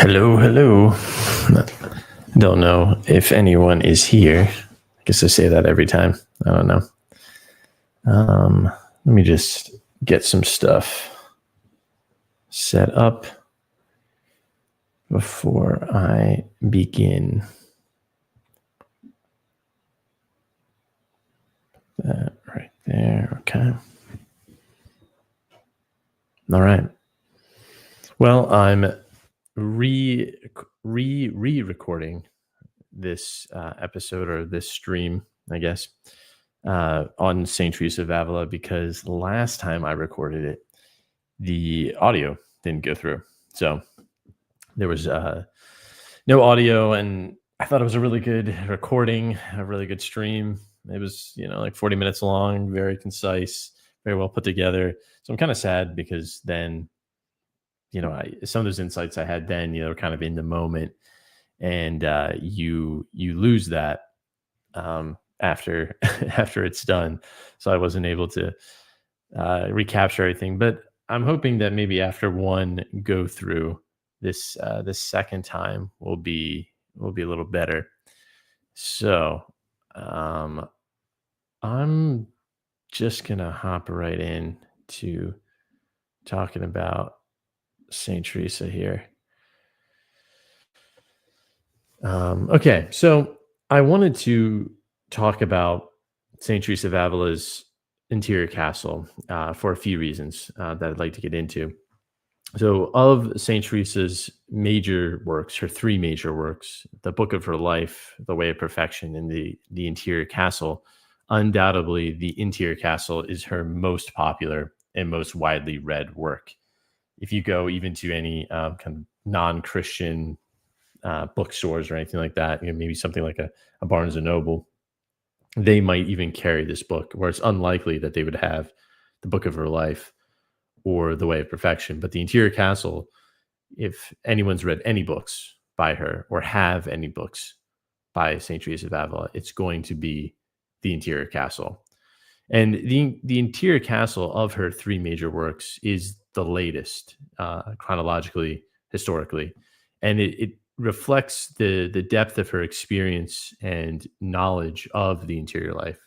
Hello, hello. I don't know if anyone is here. I guess I say that every time. I don't know. Let me just get some stuff set up before I begin. That right there. Okay. All right. Well, I'm re-recording this episode or this stream, I guess, on St. Teresa of Avila because last time I recorded it, the audio didn't go through. So there was no audio, and I thought it was a really good recording, a really good stream. It was, like 40 minutes long, very concise, very well put together. So I'm kind of sad because then, some of those insights I had then, kind of in the moment, and you lose that after after it's done. So I wasn't able to recapture everything, but I'm hoping that maybe after one go through this second time will be a little better. So I'm just gonna hop right in to talking about Saint Teresa here. Okay, so I wanted to talk about Saint Teresa of Avila's interior castle for a few reasons that I'd like to get into. So, of Saint Teresa's major works, her three major works, the Book of Her Life, The Way of Perfection, and the Interior Castle, undoubtedly the Interior Castle is her most popular and most widely read work. If you go even to any kind of non-Christian bookstores or anything like that, maybe something like a Barnes and Noble, they might even carry this book, where it's unlikely that they would have the Book of Her Life or The Way of Perfection. But the Interior Castle, if anyone's read any books by her or have any books by St. Teresa of Avila, it's going to be the Interior Castle. And the Interior Castle of her three major works is the latest chronologically, historically. And it reflects the depth of her experience and knowledge of the interior life.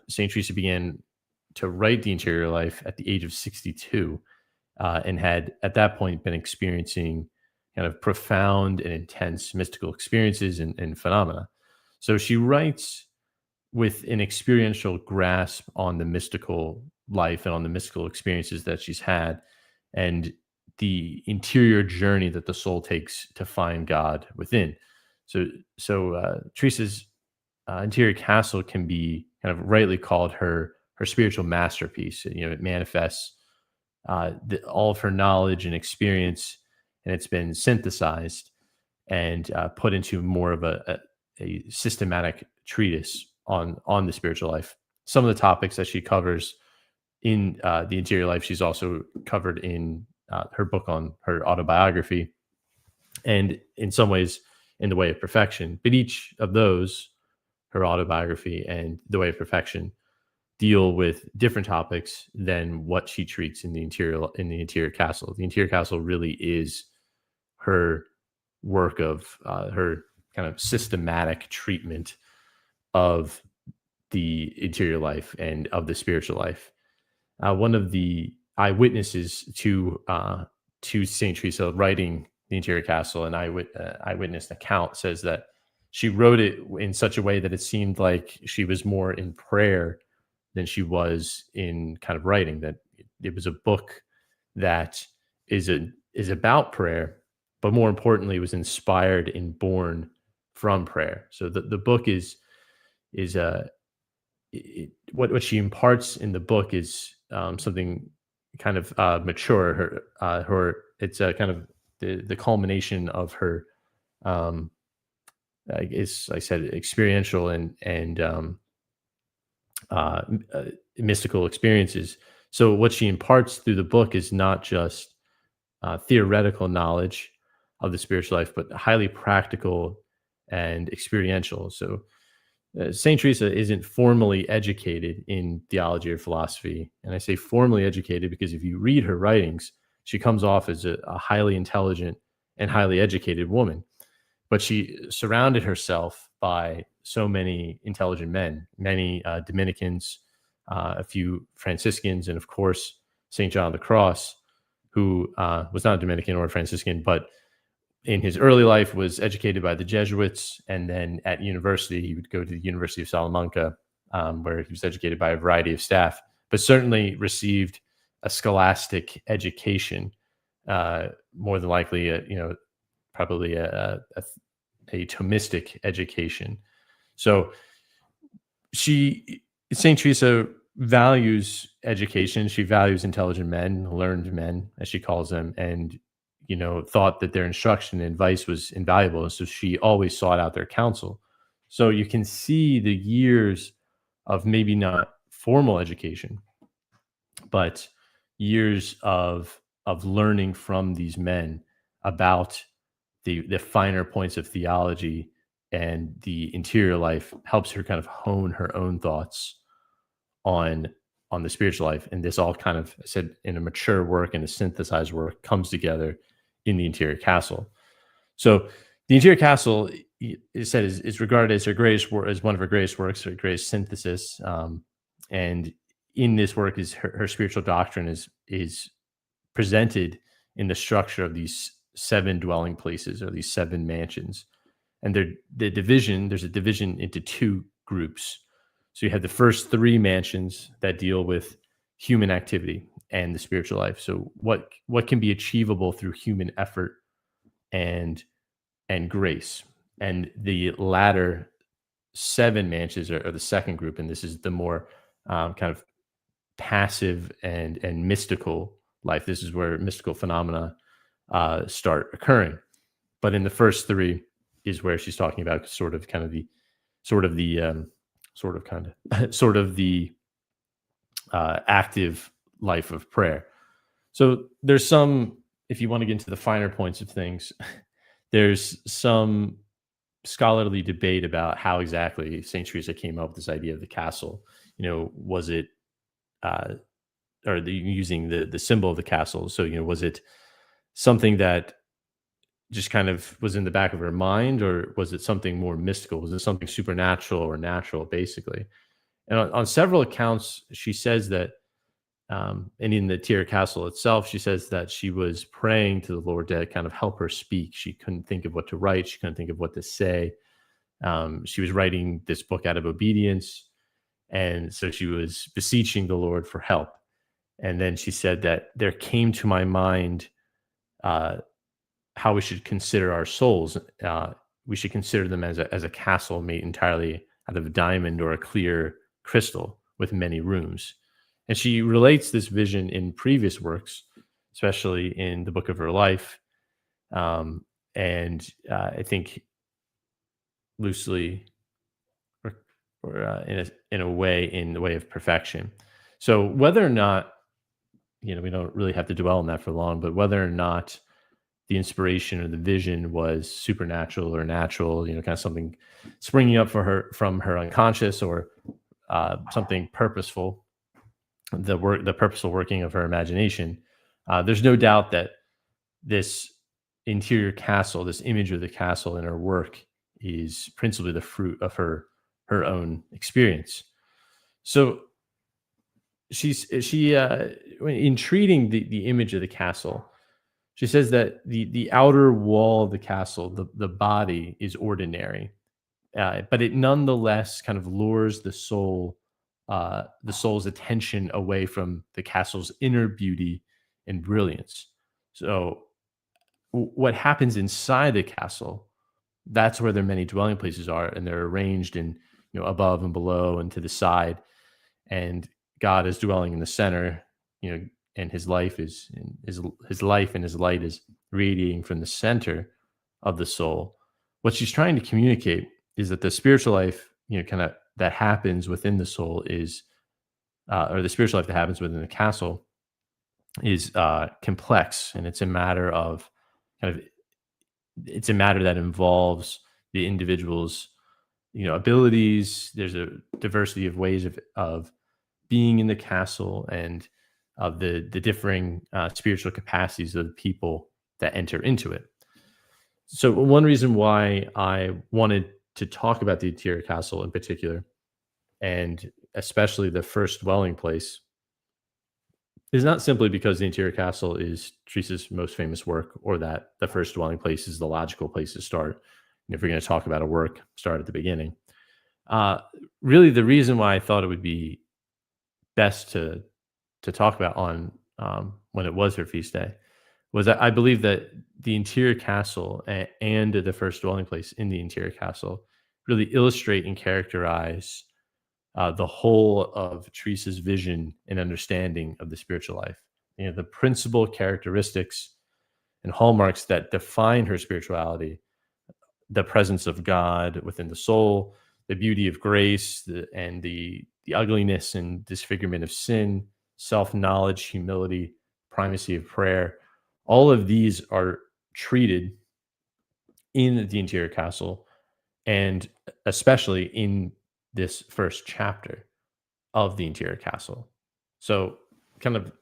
St. Teresa began to write the interior life at the age of 62 and had at that point been experiencing kind of profound and intense mystical experiences and phenomena. So she writes with an experiential grasp on the mystical life and on the mystical experiences that she's had and the interior journey that the soul takes to find God within. So Teresa's interior castle can be kind of rightly called her spiritual masterpiece. It manifests all of her knowledge and experience, and it's been synthesized and put into more of a systematic treatise on the spiritual life. Some of the topics that she covers in the interior life, she's also covered in her book on her autobiography, and in some ways in The Way of Perfection. But each of those, her autobiography and The Way of Perfection, deal with different topics than what she treats in the interior castle. The interior castle really is her work of her kind of systematic treatment of the interior life and of the spiritual life. One of the eyewitnesses to Saint Teresa writing the interior castle, an eyewitness account, says that she wrote it in such a way that it seemed like she was more in prayer than she was in kind of writing. That it was a book that is about prayer, but more importantly, was inspired and born from prayer. So the book is what she imparts in the book is something kind of mature. Her it's a kind of the culmination of her, is, like I said, experiential and mystical experiences. So what she imparts through the book is not just theoretical knowledge of the spiritual life, but highly practical and experiential. So Saint Teresa isn't formally educated in theology or philosophy. And I say formally educated because if you read her writings, she comes off as a highly intelligent and highly educated woman, but she surrounded herself by so many intelligent men, many Dominicans, a few Franciscans, and of course Saint John of the Cross, who was not a Dominican or a Franciscan, but in his early life was educated by the Jesuits, and then at university he would go to the University of Salamanca, where he was educated by a variety of staff, but certainly received a scholastic education, more than likely, probably a Thomistic education. So she, Saint Teresa, values education. She values intelligent men, learned men, as she calls them, and thought that their instruction and advice was invaluable. And so she always sought out their counsel. So you can see the years of maybe not formal education, but years of learning from these men about the finer points of theology, and the interior life helps her kind of hone her own thoughts on the spiritual life. And this all kind of, I said, in a mature work and a synthesized work, comes together in the interior castle. So the interior castle, is said, is regarded as her greatest work, as one of her greatest works, her greatest synthesis. And in this work is her spiritual doctrine is presented in the structure of these 7 dwelling places, or these 7 mansions. And there's a division into 2 groups. So you have the first 3 mansions that deal with human activity and the spiritual life. So what can be achievable through human effort and grace. And the latter 7 mansions are the second group, and this is the more kind of passive and mystical life. This is where mystical phenomena start occurring. But in the first 3 is where she's talking about sort of the active life of prayer. So there's some, if you want to get into the finer points of things, there's some scholarly debate about how exactly Saint Teresa came up with this idea of the castle. Was it using the symbol of the castle? So was it something that just kind of was in the back of her mind, or was it something more mystical? Was it something supernatural or natural, basically? And on several accounts, she says that, and in the Tier Castle itself, she says that she was praying to the Lord to kind of help her speak. She couldn't think of what to write. She couldn't think of what to say. She was writing this book out of obedience. And so she was beseeching the Lord for help. And then she said that there came to my mind how we should consider our souls. We should consider them as a castle made entirely out of a diamond or a clear crystal with many rooms. And she relates this vision in previous works, especially in the book of her life, and I think loosely, or in a way, in the way of perfection. So whether or not, we don't really have to dwell on that for long, but whether or not the inspiration or the vision was supernatural or natural, kind of something springing up from her unconscious, or something purposeful, the purposeful working of her imagination. There's no doubt that this interior castle, this image of the castle in her work, is principally the fruit of her own experience. So she in treating the image of the castle, she says that the outer wall of the castle, the body, is ordinary, but it nonetheless kind of lures the soul's attention away from the castle's inner beauty and brilliance. So what happens inside the castle, that's where their many dwelling places are, and they're arranged in above and below and to the side, and God is dwelling in the center, and his life his life and his light is radiating from the center of the soul. What she's trying to communicate is that the spiritual life, kind of that happens within the soul is, or the spiritual life that happens within the castle is complex, and it's a matter of it's a matter that involves the individual's abilities. There's a diversity of ways of being in the castle, and of the differing spiritual capacities of the people that enter into it. So one reason why I wanted to talk about the interior castle in particular, and especially the first dwelling place, is not simply because the interior castle is Teresa's most famous work, or that the first dwelling place is the logical place to start. And if you're going to talk about a work, start at the beginning. Uh, Really, the reason why I thought it would be best to talk about on when it was her feast day was that I believe that the interior castle and the first dwelling place in the interior castle really illustrate and characterize the whole of Teresa's vision and understanding of the spiritual life. You know, the principal characteristics and hallmarks that define her spirituality: the presence of God within the soul, the beauty of grace, and the ugliness and disfigurement of sin, self knowledge, humility, primacy of prayer. All of these are treated in the interior castle, and especially in this first chapter of the interior castle. So, kind of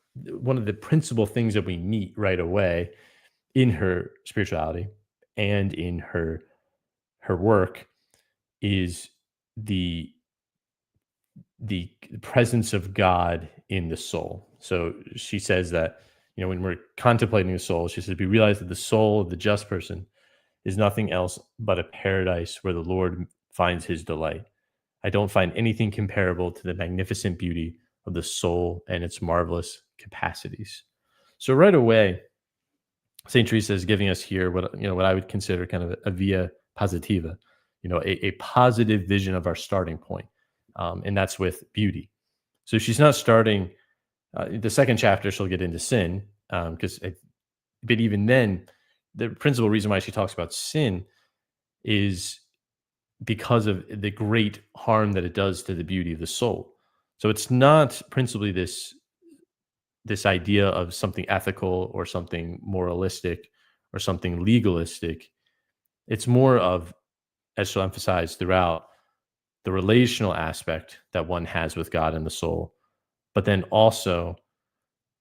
one of the principal things that we meet right away in her spirituality and in her work is the the presence of God in the soul. So she says that, you know, when we're contemplating the soul, she says we realize that the soul of the just person is nothing else but a paradise where the Lord finds his delight. I don't find anything comparable to the magnificent beauty of the soul and its marvelous capacities. So right away, Saint Teresa is giving us here what I would consider kind of a via positiva, a positive vision of our starting point, and that's with beauty. So she's not starting the second chapter. She'll get into sin, but even then, the principal reason why she talks about sin is because of the great harm that it does to the beauty of the soul. So it's not principally this idea of something ethical or something moralistic or something legalistic. It's more of, as she'll emphasize throughout, the relational aspect that one has with God and the soul, but then also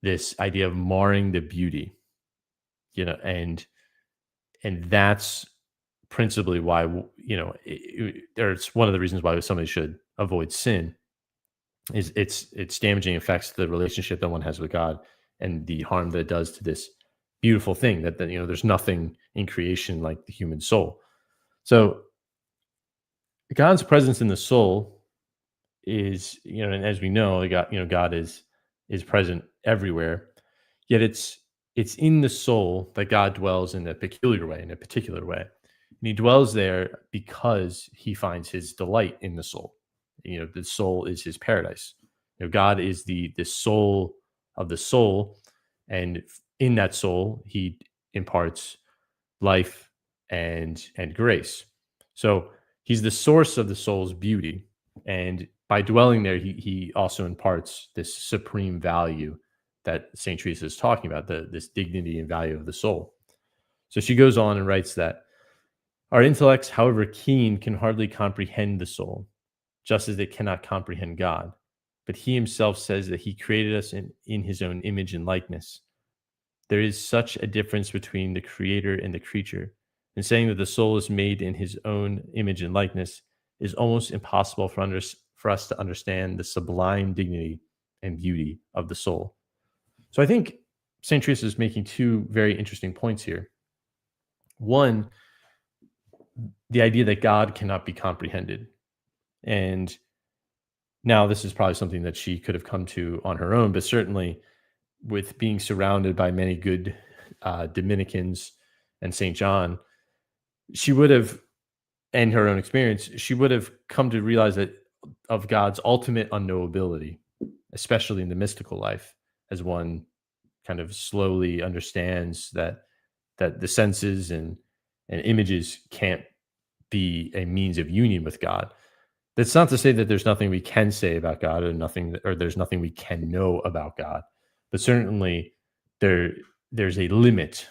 this idea of marring the beauty, and that's principally why, or it's one of the reasons why somebody should avoid sin, is its damaging effects to the relationship that one has with God, and the harm that it does to this beautiful thing that there's nothing in creation like the human soul. So God's presence in the soul is, and as we know, God is present everywhere. Yet it's in the soul that God dwells in a peculiar way, in a particular way. And he dwells there because he finds his delight in the soul. The soul is his paradise. God is the soul of the soul, and in that soul, he imparts life and grace. So he's the source of the soul's beauty, and by dwelling there, he also imparts this supreme value that Saint Teresa is talking about, this dignity and value of the soul. So she goes on and writes that our intellects, however keen, can hardly comprehend the soul, just as it cannot comprehend God. But he himself says that he created us in his own image and likeness. There is such a difference between the creator and the creature. And saying that the soul is made in his own image and likeness is almost impossible for us to understand the sublime dignity and beauty of the soul. So I think St. Teresa is making two very interesting points here. One, the idea that God cannot be comprehended. And now this is probably something that she could have come to on her own, but certainly with being surrounded by many good Dominicans and St. John, she would have, and her own experience, she would have come to realize that of God's ultimate unknowability, especially in the mystical life, as one kind of slowly understands that the senses and images can't be a means of union with God. That's not to say that there's nothing we can say about God, or there's nothing we can know about God, but certainly there's a limit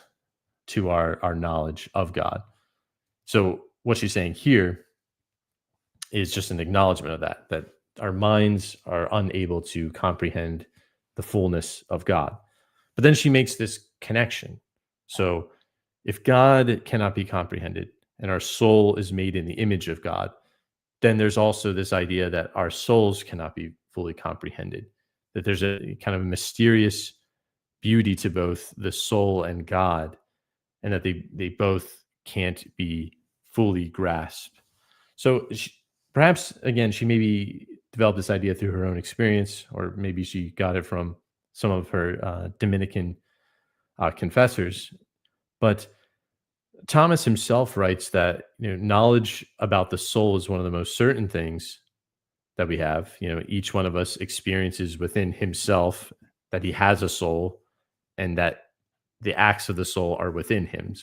to our knowledge of God. So what she's saying here is just an acknowledgement of that our minds are unable to comprehend the fullness of God. But then she makes this connection. So If God cannot be comprehended and our soul is made in the image of God, then there's also this idea that our souls cannot be fully comprehended, that there's a kind of mysterious beauty to both the soul and God, and that they both can't be fully grasped. So perhaps again, she maybe developed this idea through her own experience, or maybe she got it from some of her Dominican confessors. But Thomas himself writes that knowledge about the soul is one of the most certain things that we have. Each one of us experiences within himself that he has a soul, and that the acts of the soul are within him.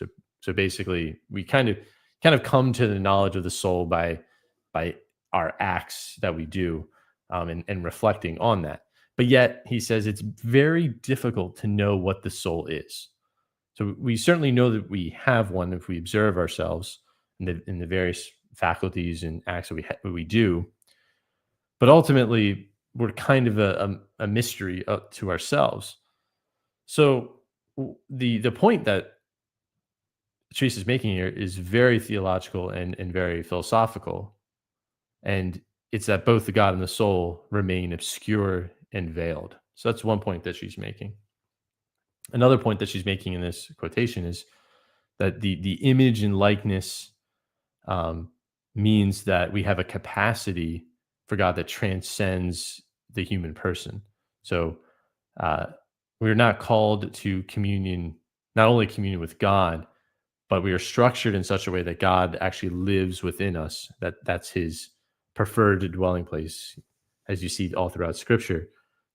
So basically, we kind of come to the knowledge of the soul by our acts that we do, and reflecting on that. But yet, he says it's very difficult to know what the soul is. So we certainly know that we have one if we observe ourselves in the various faculties and acts that we do. But ultimately, we're kind of a mystery up to ourselves. So the point that Teresa is making here is very theological and very philosophical, and it's that both the God and the soul remain obscure and veiled. So that's one point that she's making. Another point that she's making in this quotation is that the image and likeness um, means that we have a capacity for God that transcends the human person. So uh, we're not called to communion, not only communion with God, but we are structured in such a way that God actually lives within us. That's His preferred dwelling place, as you see all throughout Scripture.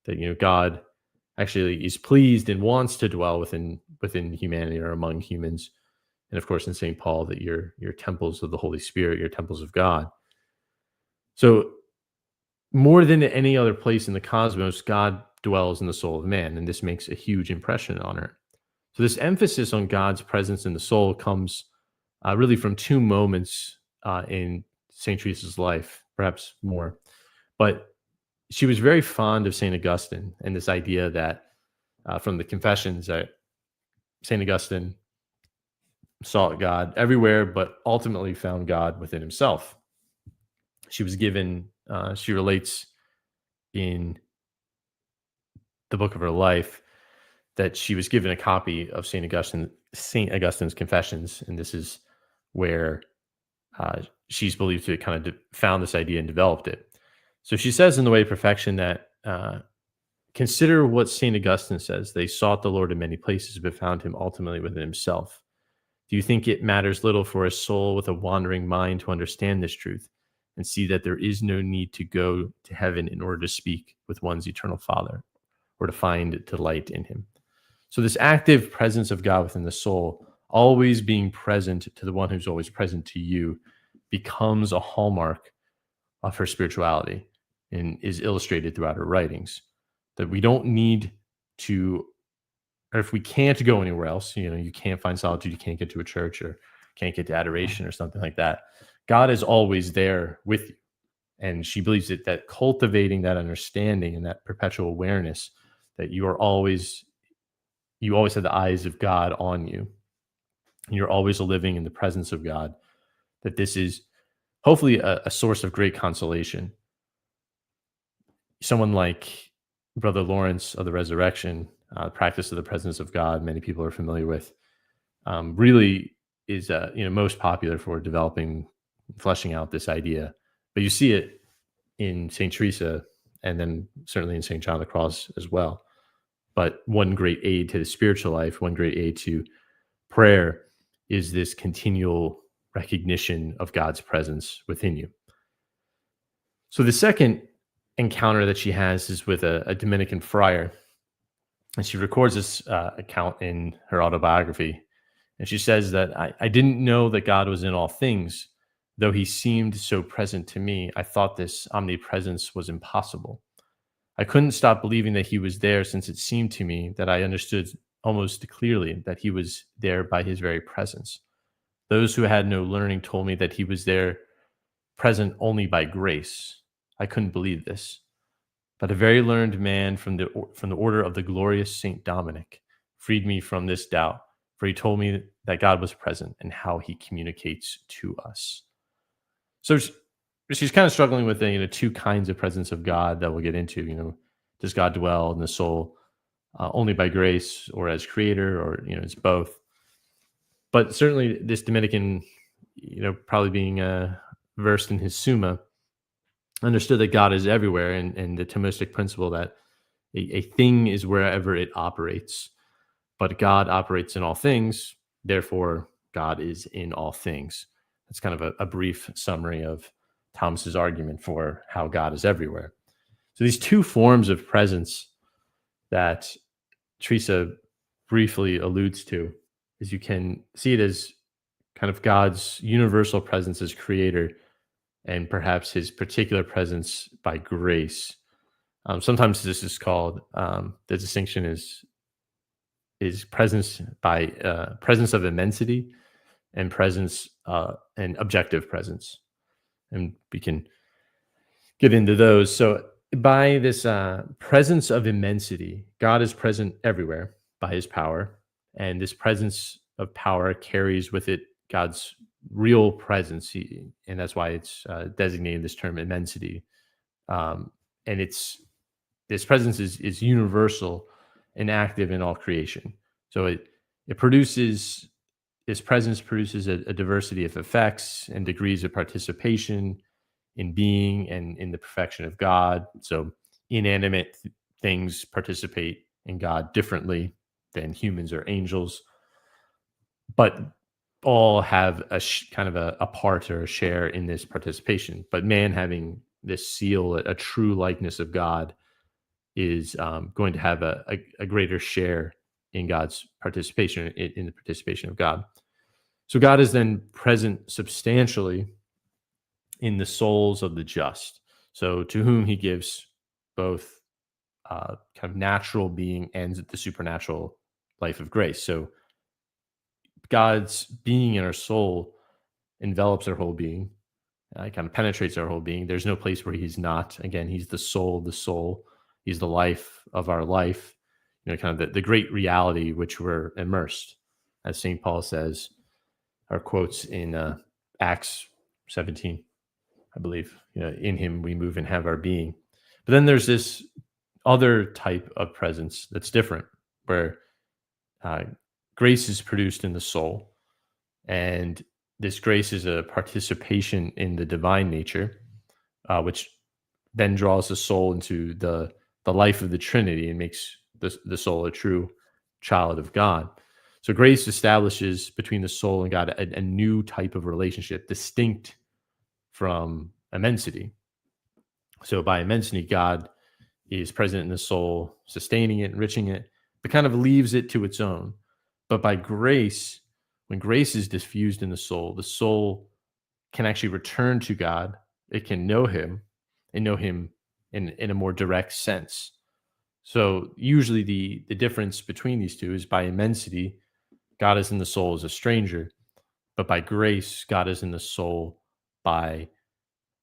That God actually is pleased and wants to dwell within humanity or among humans. And of course, in St. Paul, that you're temples of the Holy Spirit, you're temples of God. So more than any other place in the cosmos, God dwells in the soul of man, and this makes a huge impression on her. So this emphasis on God's presence in the soul comes really from two moments in St. Teresa's life, perhaps more. But she was very fond of St. Augustine and this idea that from the Confessions that St. Augustine sought God everywhere, but ultimately found God within himself. She was given, she relates in the book of her life that she was given a copy of St. Augustine's Confessions, and this is where she's believed to kind of found this idea and developed it. So she says in The Way of Perfection that consider what St. Augustine says. They sought the Lord in many places, but found him ultimately within himself. Do you think it matters little for a soul with a wandering mind to understand this truth and see that there is no need to go to heaven in order to speak with one's eternal Father or to find delight in him? So this active presence of God within the soul, always being present to the one who's always present to you, becomes a hallmark of her spirituality and is illustrated throughout her writings. That we don't need to, or if we can't go anywhere else, you can't find solitude, you can't get to a church or can't get to adoration or something like that. God is always there with you. And she believes that cultivating that understanding and that perpetual awareness that you always have the eyes of God on you. And you're always living in the presence of God, that this is hopefully a source of great consolation. Someone like Brother Lawrence of the Resurrection, practice of the presence of God, many people are familiar with, really is most popular for developing, fleshing out this idea. But you see it in St. Teresa, and then certainly in St. John of the Cross as well. But one great aid to the spiritual life, one great aid to prayer, is this continual recognition of God's presence within you. So the second encounter that she has is with a Dominican friar, and she records this account in her autobiography. And she says that I didn't know that God was in all things, though he seemed so present to me. I thought this omnipresence was impossible. I couldn't stop believing that he was there, since it seemed to me that I understood almost clearly that he was there by his very presence. Those who had no learning told me that he was there present only by grace. I couldn't believe this. But a very learned man from the order of the glorious Saint Dominic freed me from this doubt, for he told me that God was present and how he communicates to us. So she's kind of struggling with two kinds of presence of God that we'll get into. Does God dwell in the soul only by grace or as creator, or it's both? But certainly, this Dominican, probably being versed in his Summa, understood that God is everywhere, and the Thomistic principle that a thing is wherever it operates, but God operates in all things. Therefore, God is in all things. That's kind of a brief summary of Thomas's argument for how God is everywhere. So these two forms of presence that Teresa briefly alludes to is you can see it as kind of God's universal presence as creator and perhaps his particular presence by grace. Sometimes this is called the distinction is presence by presence of immensity and presence and objective presence, and we can get into those. So by this presence of immensity, God is present everywhere by his power, and this presence of power carries with it God's real presence, and that's why it's designated this term immensity. And this presence is universal and active in all creation. So it produces this presence produces a diversity of effects and degrees of participation in being and in the perfection of God. So inanimate things participate in God differently than humans or angels, but all have kind of a part or a share in this participation. But man, having this seal, a true likeness of God, is going to have a greater share in God's participation, in the participation of God. So God is then present substantially in the souls of the just. So to whom he gives both kind of natural being and the supernatural life of grace. So God's being in our soul envelops our whole being, kind of penetrates our whole being. There's no place where he's not. Again, he's the soul of the soul. He's the life of our life, kind of the great reality which we're immersed, as St. Paul says, or quotes in Acts 17, I believe. In him we move and have our being. But then there's this other type of presence that's different, where grace is produced in the soul, and this grace is a participation in the divine nature, which then draws the soul into the life of the Trinity and makes the soul a true child of God. So grace establishes between the soul and God a new type of relationship, distinct from immensity. So by immensity, God is present in the soul, sustaining it, enriching it, but kind of leaves it to its own. But by grace, when grace is diffused in the soul can actually return to God. It can know him and know him in a more direct sense. So usually the difference between these two is by immensity, God is in the soul as a stranger, but by grace, God is in the soul by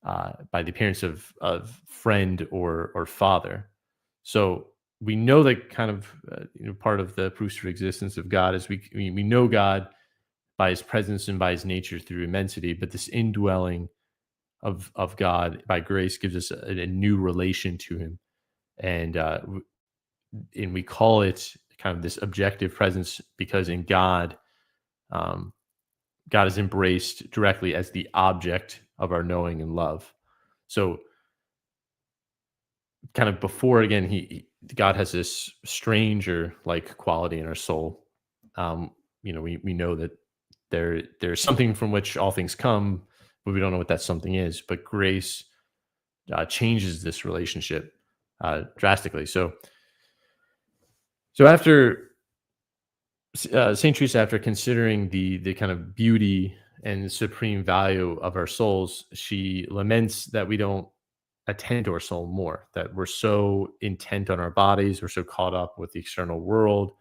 the appearance of friend or father. So we know that kind of part of the proofs for existence of God is we know God by his presence and by his nature through immensity, but this indwelling of God by grace gives us a new relation to him, and we call it kind of this objective presence because in God, God is embraced directly as the object of our knowing and love. So kind of before, again, God has this stranger like quality in our soul. We know that there's something from which all things come, but we don't know what that something is. But grace changes this relationship drastically. So after Saint Teresa, after considering the kind of beauty and supreme value of our souls, she laments that we don't attend to our soul more, that we're so intent on our bodies, we're so caught up with the external world,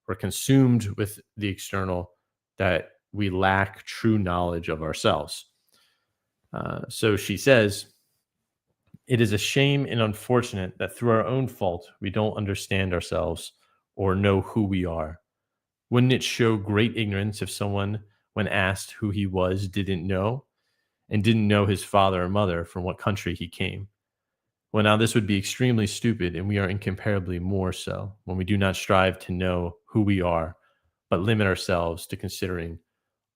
we're consumed with the external, that we lack true knowledge of ourselves. So she says, it is a shame and unfortunate that through our own fault, we don't understand ourselves or know who we are. Wouldn't it show great ignorance if someone, when asked who he was, didn't know and didn't know his father or mother from what country he came? Well, now this would be extremely stupid, and we are incomparably more so when we do not strive to know who we are, but limit ourselves to considering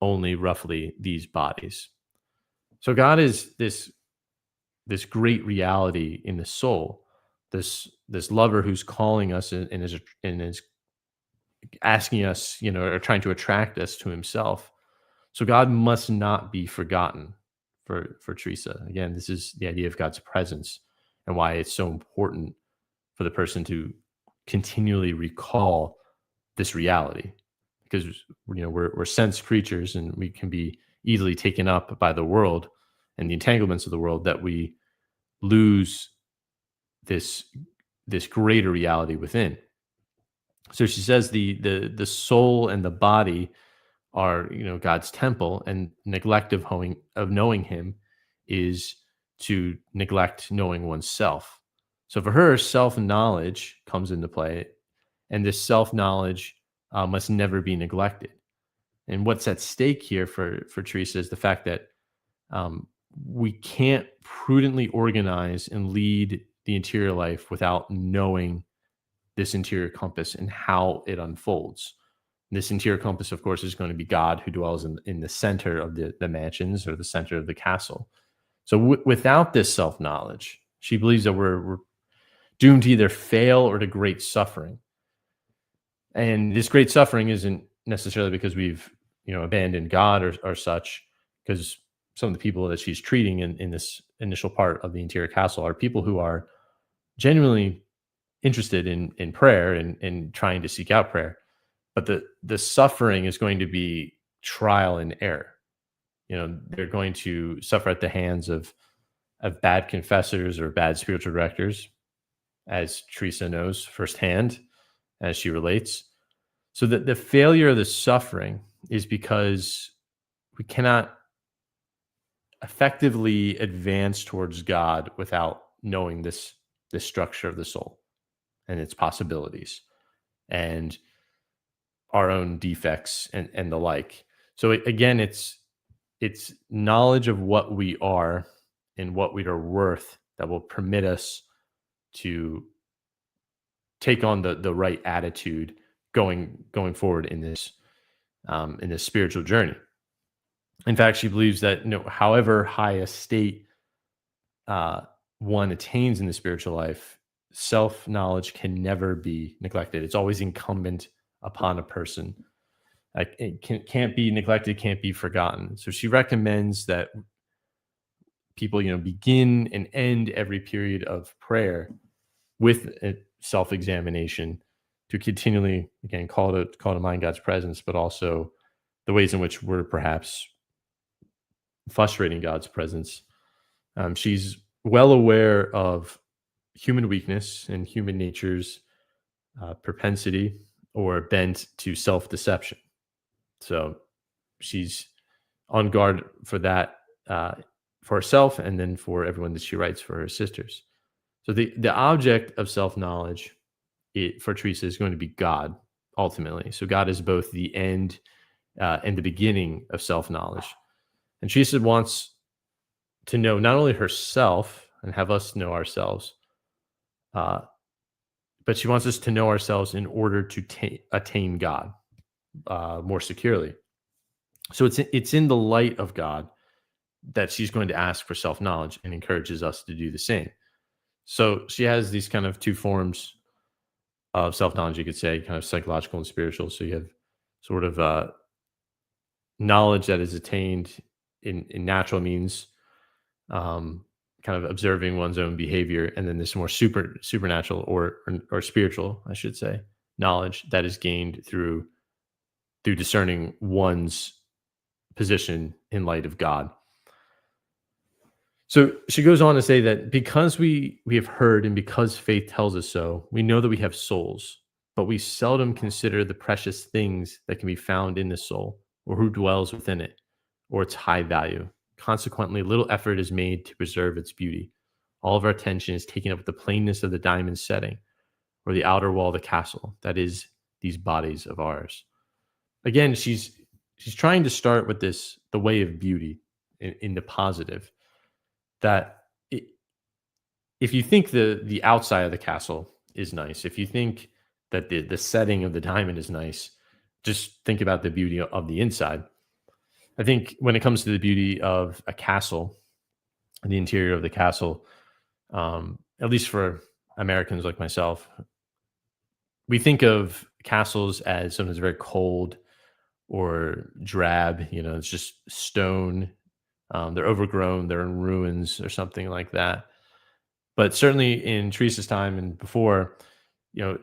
only roughly these bodies. So God is this great reality in the soul, this lover who's calling us and is asking us, or trying to attract us to Himself. So God must not be forgotten for Teresa. Again, this is the idea of God's presence and why it's so important for the person to continually recall this reality, because we're sense creatures and we can be easily taken up by the world and the entanglements of the world, that we lose this this greater reality within. So she says the soul and the body are, God's temple, and neglect of knowing Him is to neglect knowing oneself. So for her, self knowledge comes into play, and this self knowledge must never be neglected. And what's at stake here for Teresa is the fact that um, we can't prudently organize and lead the interior life without knowing this interior compass and how it unfolds. This interior compass, of course, is going to be God, who dwells in the center of the mansions, or the center of the castle. So without this self knowledge, she believes that we're doomed to either fail or to great suffering. And this great suffering isn't necessarily because we've abandoned God or such, because some of the people that she's treating in this initial part of the interior castle are people who are genuinely interested in prayer and trying to seek out prayer. But the suffering is going to be trial and error. They're going to suffer at the hands of bad confessors or bad spiritual directors, as Teresa knows firsthand as she relates. So that the failure of the suffering is because we cannot effectively advance towards God without knowing this structure of the soul and its possibilities and our own defects and the like. So again, it's knowledge of what we are and what we are worth that will permit us to take on the right attitude going forward in this spiritual journey. In fact, she believes that however high a state one attains in the spiritual life, self knowledge can never be neglected. It's always incumbent upon a person. Like, it can't be neglected, can't be forgotten. So she recommends that people, begin and end every period of prayer with a self-examination, to continually, again, call to mind God's presence, but also the ways in which we're perhaps frustrating God's presence. She's well aware of human weakness and human nature's propensity or bent to self-deception. So she's on guard for that, for herself, and then for everyone that she writes for her sisters. So the object of self-knowledge, for Teresa, is going to be God, ultimately. So God is both the end and the beginning of self-knowledge. And Teresa wants to know not only herself and have us know ourselves, uh, but she wants us to know ourselves in order to attain God more securely. So it's in the light of God that she's going to ask for self-knowledge and encourages us to do the same. So she has these kind of two forms of self-knowledge, you could say, kind of psychological and spiritual. So you have sort of knowledge that is attained in natural means, kind of observing one's own behavior, and then this more supernatural or spiritual, I should say, knowledge that is gained through discerning one's position in light of God. So she goes on to say that because we have heard, and because faith tells us so, we know that we have souls, but we seldom consider the precious things that can be found in the soul, or who dwells within it, or its high value. Consequently, little effort is made to preserve its beauty. All of our attention is taken up with the plainness of the diamond setting, or the outer wall of the castle, that is, these bodies of ours. again, she's trying to start with the way of beauty in the positive. That I if you think the outside of the castle is nice, if you think that the setting of the diamond is nice, just think about the beauty of the inside. I think when it comes to the beauty of a castle, the interior of the castle, at least for Americans like myself, we think of castles as something that's very cold or drab. You know, it's just stone. They're overgrown. They're in ruins or something like that. But certainly in Teresa's time and before, you know,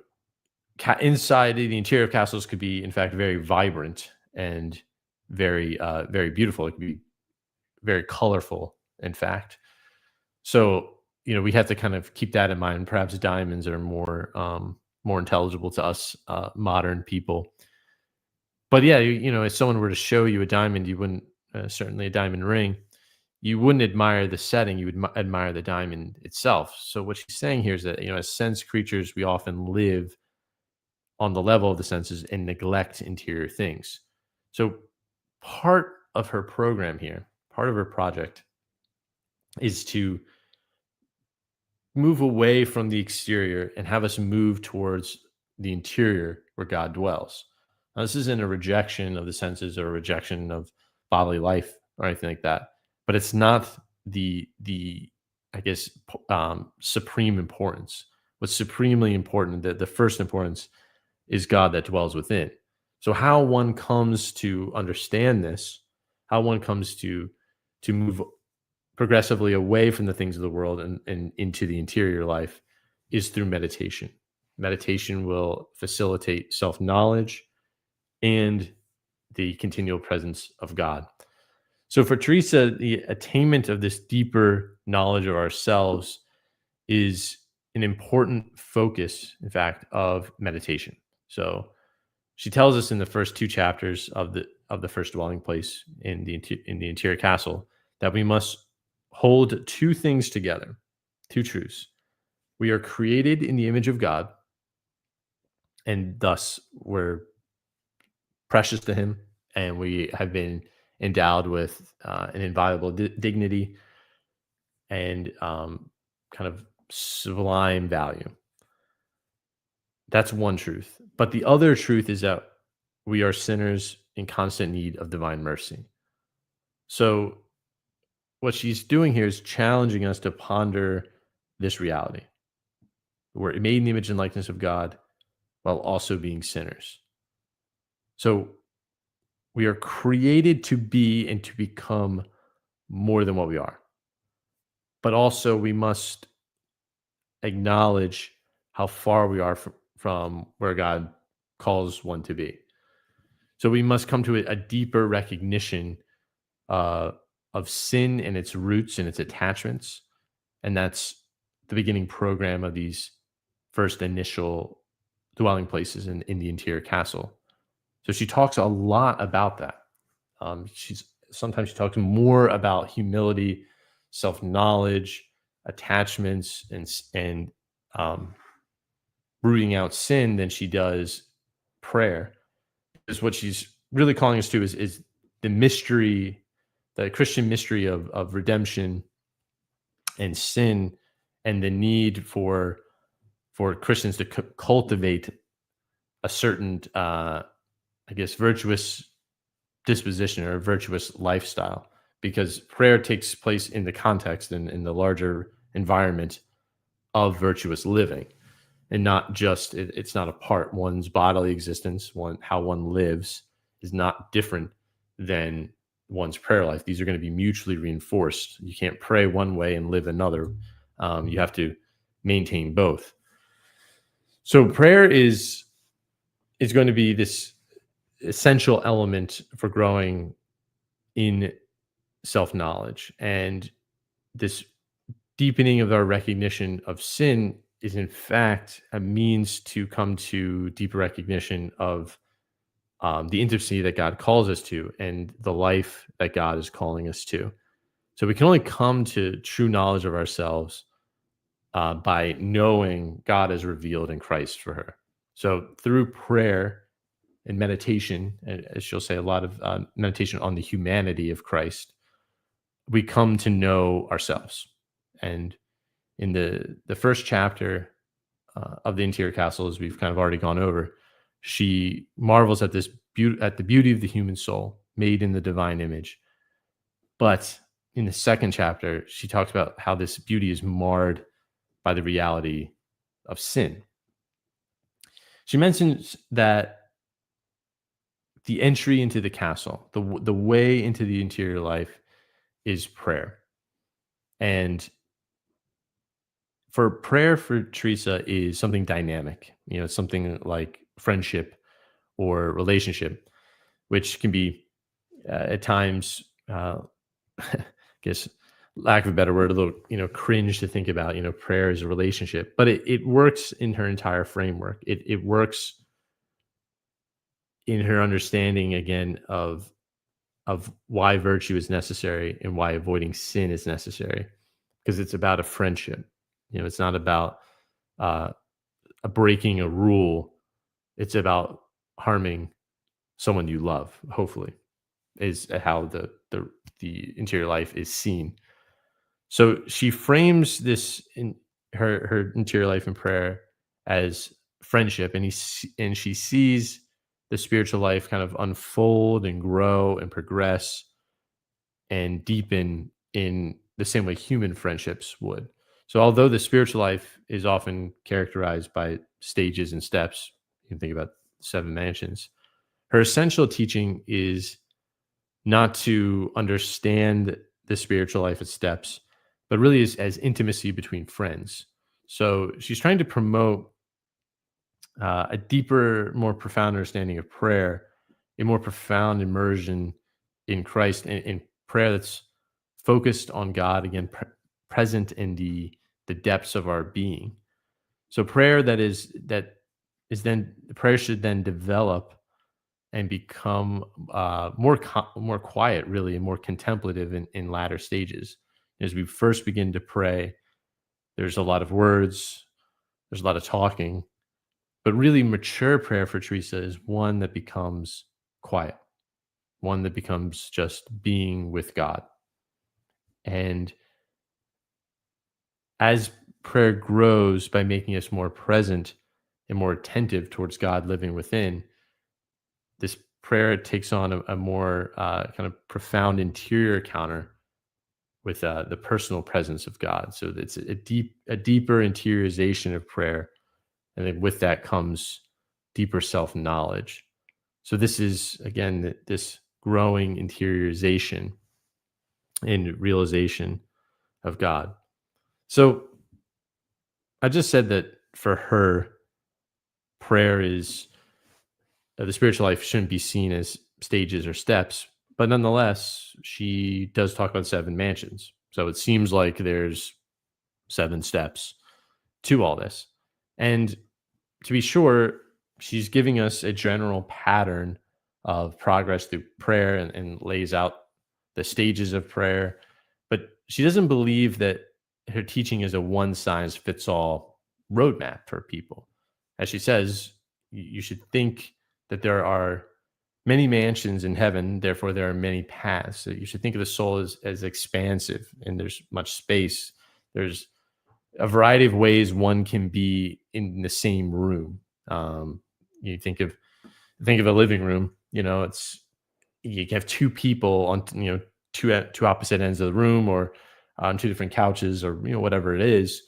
inside the interior of castles could be, in fact, very vibrant and very beautiful. It could be very colorful, in fact. So, you know, we have to kind of keep that in mind. Perhaps diamonds are more intelligible to us modern people. But yeah, you know, if someone were to show you a diamond, you wouldn't certainly a diamond ring. You wouldn't admire the setting. You would admire the diamond itself. So what she's saying here is that, you know, as sense creatures, we often live on the level of the senses and neglect interior things. So part of her program here, part of her project, is to move away from the exterior and have us move towards the interior where God dwells. Now, this isn't a rejection of the senses or a rejection of bodily life or anything like that, but it's not the I guess supreme importance. What's supremely important, the first importance, is God that dwells within. So how one comes to understand this, how one comes to move progressively away from the things of the world and into the interior life is through meditation. Meditation will facilitate self knowledge and the continual presence of God. So for Teresa, the attainment of this deeper knowledge of ourselves is an important focus, in fact, of meditation. So she tells us in the first two chapters of the first dwelling place in the interior castle that we must hold two things together, two truths. We are created in the image of God, and thus we're precious to Him, and we have been endowed with an inviolable dignity and kind of sublime value. That's one truth. But the other truth is that we are sinners in constant need of divine mercy. So, what she's doing here is challenging us to ponder this reality. We're made in the image and likeness of God while also being sinners. So, we are created to be and to become more than what we are. But also, we must acknowledge how far we are from where God calls one to be. So, we must come to a deeper recognition uh, of sin and its roots and its attachments. And that's the beginning program of these first initial dwelling places in the interior castle. So she talks a lot about that. She talks more about humility, self knowledge, attachments, and um, rooting out sin than she does prayer. Because what she's really calling us to is the mystery, the Christian mystery of redemption and sin, and the need for Christians to cultivate a certain, I guess, virtuous disposition or a virtuous lifestyle, because prayer takes place in the context and in the larger environment of virtuous living, and not just it's not a part. One's bodily existence, how one lives, is not different than one's prayer life. These are going to be mutually reinforced. You can't pray one way and live another. You have to maintain both. So prayer is going to be this essential element for growing in self-knowledge, and this deepening of our recognition of sin is in fact a means to come to deeper recognition of the intimacy that God calls us to and the life that God is calling us to. So we can only come to true knowledge of ourselves by knowing God is revealed in Christ for her. So through prayer, and meditation, as she'll say, a lot of meditation on the humanity of Christ, we come to know ourselves. And in the first chapter of the interior castle, as we've kind of already gone over, she marvels at this at the beauty of the human soul made in the divine image. But in the second chapter, she talks about how this beauty is marred by the reality of sin. She mentions that the entry into the castle, the way into the interior life, is prayer. And for prayer for Teresa is something dynamic, something like friendship or relationship, which can be at times, I guess, lack of a better word, a little, cringe to think about, prayer as a relationship, but it works in her entire framework. It works in her understanding again of why virtue is necessary and why avoiding sin is necessary, because it's about a friendship. It's not about uh, breaking a rule. It's about harming someone you love. Hopefully, is how the interior life is seen. So she frames this in her interior life in prayer as friendship, and and she sees the spiritual life kind of unfold and grow and progress and deepen in the same way human friendships would. So, although the spiritual life is often characterized by stages and steps, you can think about seven mansions, her essential teaching is not to understand the spiritual life as steps, but really as intimacy between friends. So, she's trying to promote a deeper, more profound understanding of prayer, a more profound immersion in Christ, and prayer that's focused on God again, present in the depths of our being. So prayer that is then prayer should then develop and become more quiet, really, and more contemplative in latter stages. As we first begin to pray, there's a lot of words, there's a lot of talking, but really mature prayer for Teresa is one that becomes quiet, one that becomes just being with God. And as prayer grows by making us more present and more attentive towards God living within, this prayer takes on a more kind of profound interior encounter with the personal presence of God. So it's a deeper interiorization of prayer, and then with that comes deeper self knowledge. So this is again this growing interiorization and realization of God. So I just said that for her, prayer is the spiritual life shouldn't be seen as stages or steps, but nonetheless, she does talk about seven mansions. So it seems like there's seven steps to all this. And to be sure, she's giving us a general pattern of progress through prayer and lays out the stages of prayer. But she doesn't believe that her teaching is a one size fits all roadmap for people. As she says, you should think that there are many mansions in heaven, therefore, there are many paths. So you should think of the soul as expansive and there's much space. There's a variety of ways one can be in the same room. You think of a living room. It's you can have two people on two opposite ends of the room, or on two different couches, or whatever it is,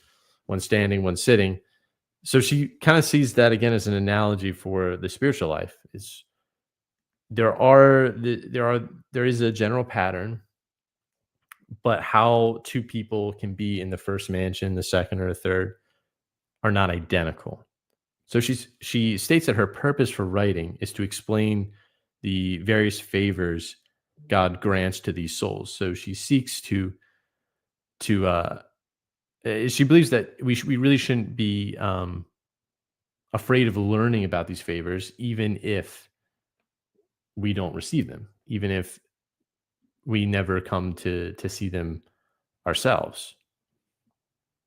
one standing, one sitting. So she kind of sees that again as an analogy for the spiritual life. Is there is a general pattern, but how two people can be in the first mansion, the second, or the third are not identical. So she states that her purpose for writing is to explain the various favors God grants to these souls. So she seeks to she believes that we really shouldn't be afraid of learning about these favors, even if we don't receive them, even if we never come to see them ourselves.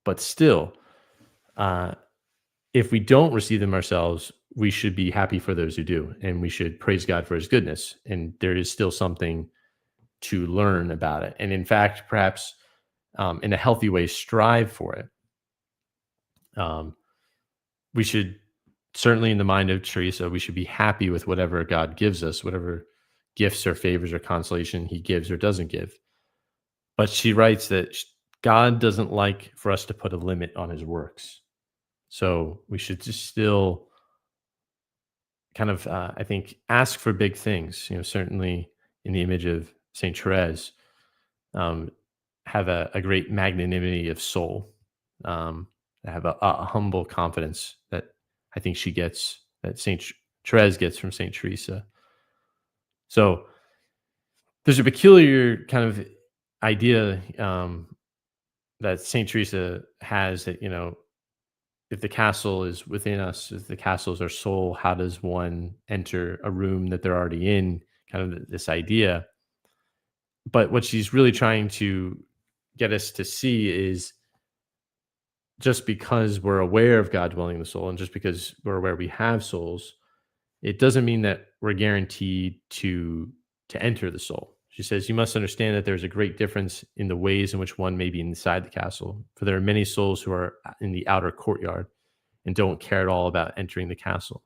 But still, uh, if we don't receive them ourselves, we should be happy for those who do, and we should praise God for his goodness. And there is still something to learn about it. And in fact, perhaps in a healthy way, strive for it. Um, we should certainly, in the mind of Teresa, we should be happy with whatever God gives us, whatever gifts or favors or consolation he gives or doesn't give. But she writes that God doesn't like for us to put a limit on his works. So we should just still kind of, I think, ask for big things. Certainly in the image of Saint Therese, um, have a great magnanimity of soul, have a humble confidence that I think she gets, that Saint Therese gets from Saint Teresa. So there's a peculiar kind of idea that Saint Teresa has that, if the castle is within us, if the castle is our soul, how does one enter a room that they're already in? Kind of this idea. But what she's really trying to get us to see is, just because we're aware of God dwelling in the soul, and just because we're aware we have souls, it doesn't mean that we're guaranteed to enter the soul. She says, you must understand that there's a great difference in the ways in which one may be inside the castle, for there are many souls who are in the outer courtyard and don't care at all about entering the castle,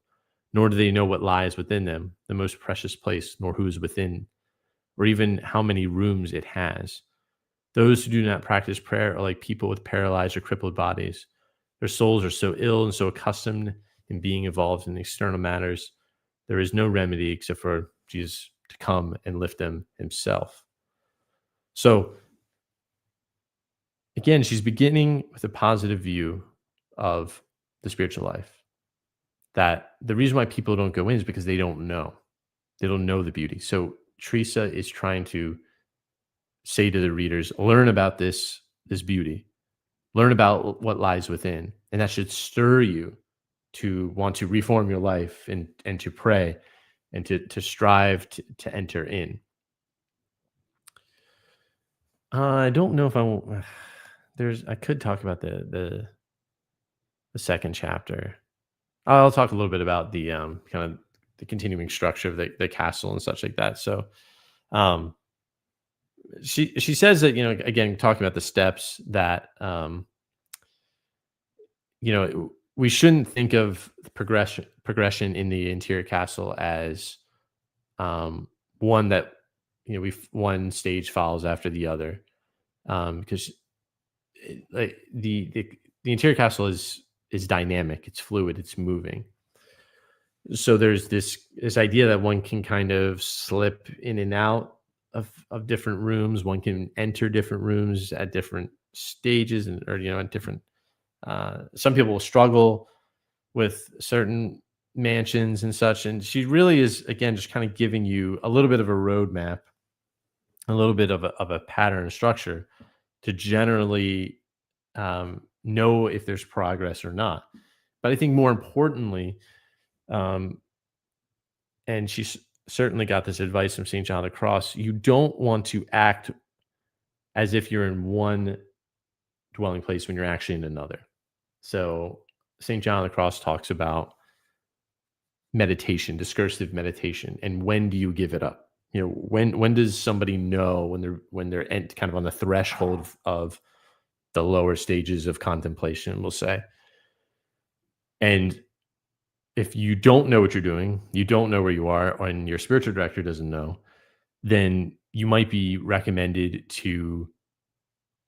nor do they know what lies within them, the most precious place, nor who is within, or even how many rooms it has. Those who do not practice prayer are like people with paralyzed or crippled bodies. Their souls are so ill and so accustomed in being involved in external matters, there is no remedy except for Jesus to come and lift them himself. So again, she's beginning with a positive view of the spiritual life. That the reason why people don't go in is because they don't know. They don't know the beauty. So Teresa is trying to say to the readers, learn about this beauty, learn about what lies within, and that should stir you to want to reform your life and to pray and to strive to enter in. I don't know if I won't. I could talk about the second chapter. I'll talk a little bit about the kind of the continuing structure of the castle and such like that. So um, she says that, again, talking about the steps, that we shouldn't think of the progression in the interior castle as one that, one stage follows after the other, because like the interior castle is dynamic, it's fluid, it's moving. So there's this idea that one can kind of slip in and out of different rooms. One can enter different rooms at different stages, or at different. Some people will struggle with certain mansions and such, and she really is, again, just kind of giving you a little bit of a roadmap, a little bit of a pattern and structure to generally know if there's progress or not. But I think more importantly, um, and certainly got this advice from St. John of the Cross, you don't want to act as if you're in one dwelling place when you're actually in another. So St. John of the Cross talks about meditation, discursive meditation, and when do you give it up? When does somebody know when they're kind of on the threshold of the lower stages of contemplation, we'll say. And if you don't know what you're doing, you don't know where you are, and your spiritual director doesn't know, then you might be recommended to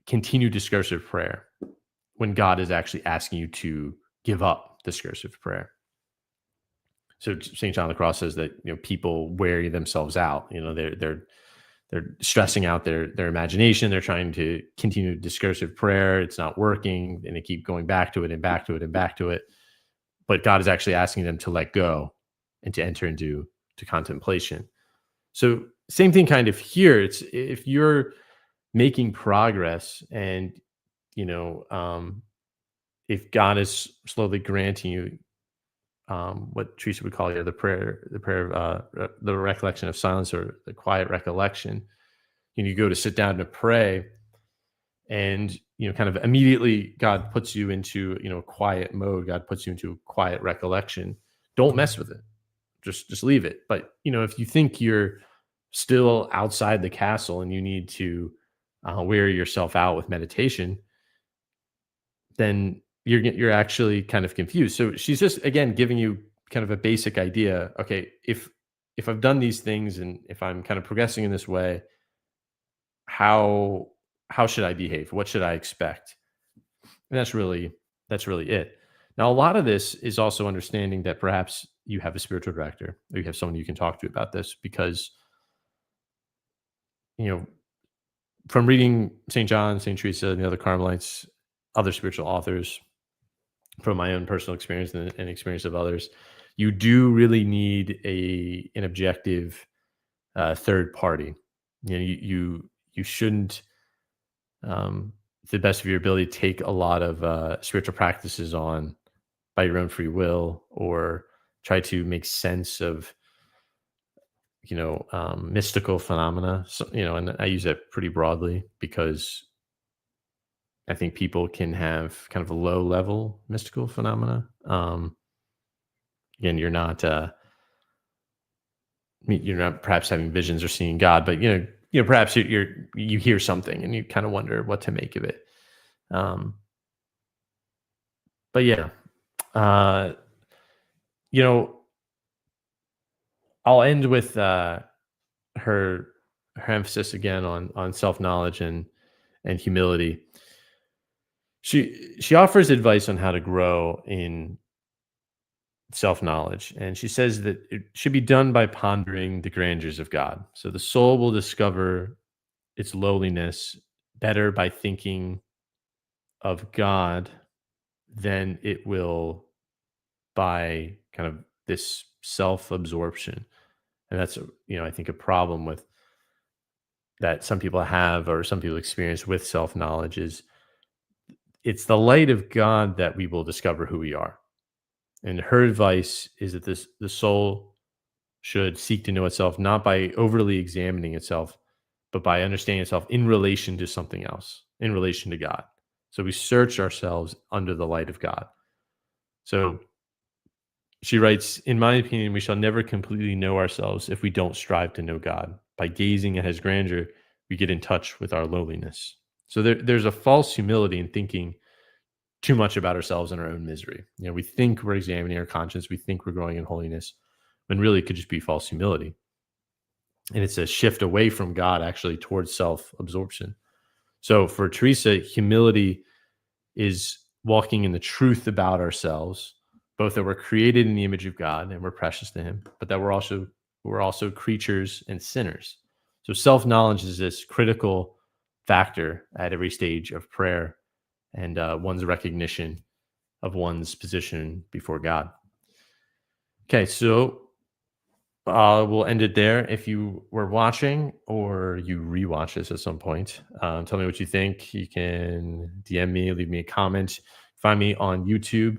continue discursive prayer when God is actually asking you to give up discursive prayer. So St. John of the Cross says that people wear themselves out. They're stressing out their imagination. They're trying to continue discursive prayer. It's not working, and they keep going back to it and back to it and back to it. But God is actually asking them to let go and to enter into contemplation. So same thing kind of here. It's if you're making progress, and if God is slowly granting you what Teresa would call the prayer of the recollection of silence, or the quiet recollection. You go to sit down to pray, and kind of immediately God puts you into a quiet mode. God puts you into quiet recollection. don't mess with it. Just leave it. But if you think you're still outside the castle and you need to wear yourself out with meditation, then you're actually kind of confused. So she's just again giving you kind of a basic idea. Okay, if I've done these things and if I'm kind of progressing in this way, how how should I behave? What should I expect? And that's really it. Now, a lot of this is also understanding that perhaps you have a spiritual director or you have someone you can talk to about this because you know from reading St. John, St. Teresa, and the other Carmelites, other spiritual authors, from my own personal experience and experience of others, you do really need an objective third party. You shouldn't, to the best of your ability, take a lot of spiritual practices on by your own free will or try to make sense of mystical phenomena. So, and I use that pretty broadly because I think people can have kind of a low level mystical phenomena. Again, you're not perhaps having visions or seeing God, but perhaps you hear something and you kind of wonder what to make of it. Um, but yeah, uh, you know, I'll end with her her emphasis again on self knowledge and humility. She offers advice on how to grow in self knowledge, and she says that it should be done by pondering the grandeurs of God. So the soul will discover its lowliness better by thinking of God than it will by kind of this self absorption. And that's I think a problem with that some people have or some people experience with self knowledge is it's the light of God that we will discover who we are. And her advice is that the soul should seek to know itself not by overly examining itself, but by understanding itself in relation to something else, in relation to God. So we search ourselves under the light of God. So she writes, in my opinion, we shall never completely know ourselves if we don't strive to know God. By gazing at his grandeur, we get in touch with our lowliness. So there's a false humility in thinking too much about ourselves and our own misery. We think we're examining our conscience, we think we're growing in holiness, when really it could just be false humility. And it's a shift away from God actually towards self-absorption. So for Teresa, humility is walking in the truth about ourselves, both that we're created in the image of God and we're precious to him, but that we're also creatures and sinners. So self-knowledge is this critical factor at every stage of prayer and one's recognition of one's position before God. Okay, so we'll end it there. If you were watching or you rewatch this at some point, tell me what you think. You can DM me, leave me a comment, find me on YouTube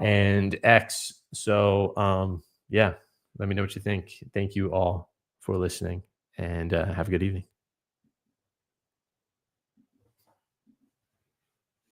and X. So, yeah, let me know what you think. Thank you all for listening and have a good evening.